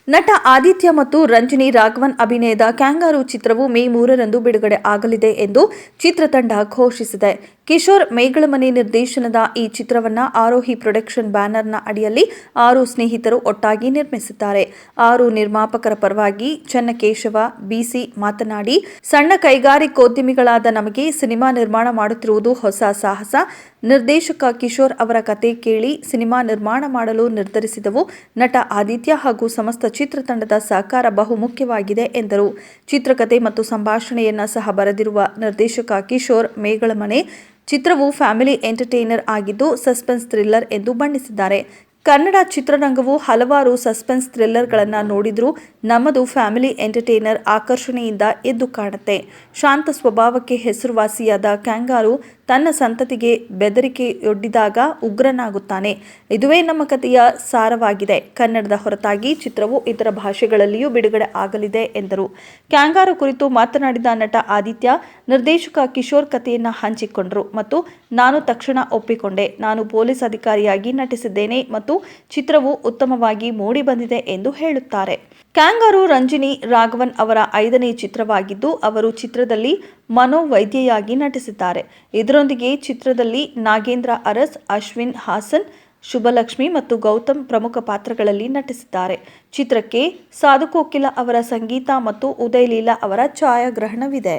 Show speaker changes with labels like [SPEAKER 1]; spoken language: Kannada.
[SPEAKER 1] ನಟ ಆದಿತ್ಯ ಮತ್ತು ರಂಜಿನಿ ರಾಘವನ್ ಅಭಿನಯದ ಕ್ಯಾಂಗಾರು ಚಿತ್ರವು ಮೇ 3ರಂದು ಬಿಡುಗಡೆ ಆಗಲಿದೆ ಎಂದು ಚಿತ್ರತಂಡ ಘೋಷಿಸಿದೆ. ಕಿಶೋರ್ ಮೇಗಳಮನೆ ನಿರ್ದೇಶನದ ಈ ಚಿತ್ರವನ್ನು ಆರೋಹಿ ಪ್ರೊಡಕ್ಷನ್ ಬ್ಯಾನರ್ನ ಅಡಿಯಲ್ಲಿ 6 ಸ್ನೇಹಿತರು ಒಟ್ಟಾಗಿ ನಿರ್ಮಿಸಿದ್ದಾರೆ. 6 ನಿರ್ಮಾಪಕರ ಪರವಾಗಿ ಚನ್ನಕೇಶವ ಬಿಸಿ ಮಾತನಾಡಿ, ಸಣ್ಣ ಕೈಗಾರಿಕೋದ್ಯಮಿಗಳಾದ ನಮಗೆ ಸಿನಿಮಾ ನಿರ್ಮಾಣ ಮಾಡುತ್ತಿರುವುದು ಹೊಸ ಸಾಹಸ. ನಿರ್ದೇಶಕ ಕಿಶೋರ್ ಅವರ ಕತೆ ಕೇಳಿ ಸಿನಿಮಾ ನಿರ್ಮಾಣ ಮಾಡಲು ನಿರ್ಧರಿಸಿದವು. ನಟ ಆದಿತ್ಯ ಹಾಗೂ ಸಮಸ್ತ ಚಿತ್ರತಂಡದ ಸಹಕಾರ ಬಹುಮುಖ್ಯವಾಗಿದೆ ಎಂದರು. ಚಿತ್ರಕಥೆ ಮತ್ತು ಸಂಭಾಷಣೆಯನ್ನ ಸಹ ಬರೆದಿರುವ ನಿರ್ದೇಶಕ ಕಿಶೋರ್ ಮೇಗಳಮನೆ ಚಿತ್ರವು ಫ್ಯಾಮಿಲಿ ಎಂಟರ್ಟೈನರ್ ಆಗಿದ್ದು ಸಸ್ಪೆನ್ಸ್ ಥ್ರಿಲ್ಲರ್ ಎಂದು ಬಣ್ಣಿಸಿದ್ದಾರೆ. ಕನ್ನಡ ಚಿತ್ರರಂಗವು ಹಲವಾರು ಸಸ್ಪೆನ್ಸ್ ಥ್ರಿಲ್ಲರ್ಗಳನ್ನು ನೋಡಿದ್ರೂ ನಮ್ಮದು ಫ್ಯಾಮಿಲಿ ಎಂಟರ್ಟೈನರ್ ಆಕರ್ಷಣೆಯಿಂದ ಎದ್ದು ಕಾಣುತ್ತೆ. ಶಾಂತ ಸ್ವಭಾವಕ್ಕೆ ಹೆಸರುವಾಸಿಯಾದ ಕ್ಯಾಂಗಾರು ತನ್ನ ಸಂತತಿಗೆ ಬೆದರಿಕೆಯೊಡ್ಡಿದಾಗ ಉಗ್ರನಾಗುತ್ತಾನೆ. ಇದುವೇ ನಮ್ಮ ಕಥೆಯ ಸಾರವಾಗಿದೆ. ಕನ್ನಡದ ಹೊರತಾಗಿ ಚಿತ್ರವು ಇತರ ಭಾಷೆಗಳಲ್ಲಿಯೂ ಬಿಡುಗಡೆ ಆಗಲಿದೆ ಎಂದರು. ಕ್ಯಾಂಗಾರು ಕುರಿತು ಮಾತನಾಡಿದ ನಟ ಆದಿತ್ಯ, ನಿರ್ದೇಶಕ ಕಿಶೋರ್ ಕಥೆಯನ್ನು ಹಂಚಿಕೊಂಡರು ಮತ್ತು ನಾನು ತಕ್ಷಣ ಒಪ್ಪಿಕೊಂಡೆ. ನಾನು ಪೊಲೀಸ್ ಅಧಿಕಾರಿಯಾಗಿ ನಟಿಸಿದ್ದೇನೆ ಮತ್ತು ಚಿತ್ರವು ಉತ್ತಮವಾಗಿ ಮೂಡಿಬಂದಿದೆ ಎಂದು ಹೇಳುತ್ತಾರೆ. ಕ್ಯಾಂಗಾರು ರಂಜಿನಿ ರಾಘವನ್ ಅವರ 5ನೇ ಚಿತ್ರವಾಗಿದ್ದು ಅವರು ಚಿತ್ರದಲ್ಲಿ ಮನೋವೈದ್ಯೆಯಾಗಿ ನಟಿಸಿದ್ದಾರೆ. ಇದರೊಂದಿಗೆ ಚಿತ್ರದಲ್ಲಿ ನಾಗೇಂದ್ರ ಅರಸ್, ಅಶ್ವಿನ್ ಹಾಸನ್, ಶುಭಲಕ್ಷ್ಮಿ ಮತ್ತು ಗೌತಮ್ ಪ್ರಮುಖ ಪಾತ್ರಗಳಲ್ಲಿ ನಟಿಸಿದ್ದಾರೆ. ಚಿತ್ರಕ್ಕೆ ಸಾಧು ಕೋಕಿಲ ಅವರ ಸಂಗೀತ ಮತ್ತು ಉದಯ್ ಲೀಲಾ ಅವರ ಛಾಯಾಗ್ರಹಣವಿದೆ.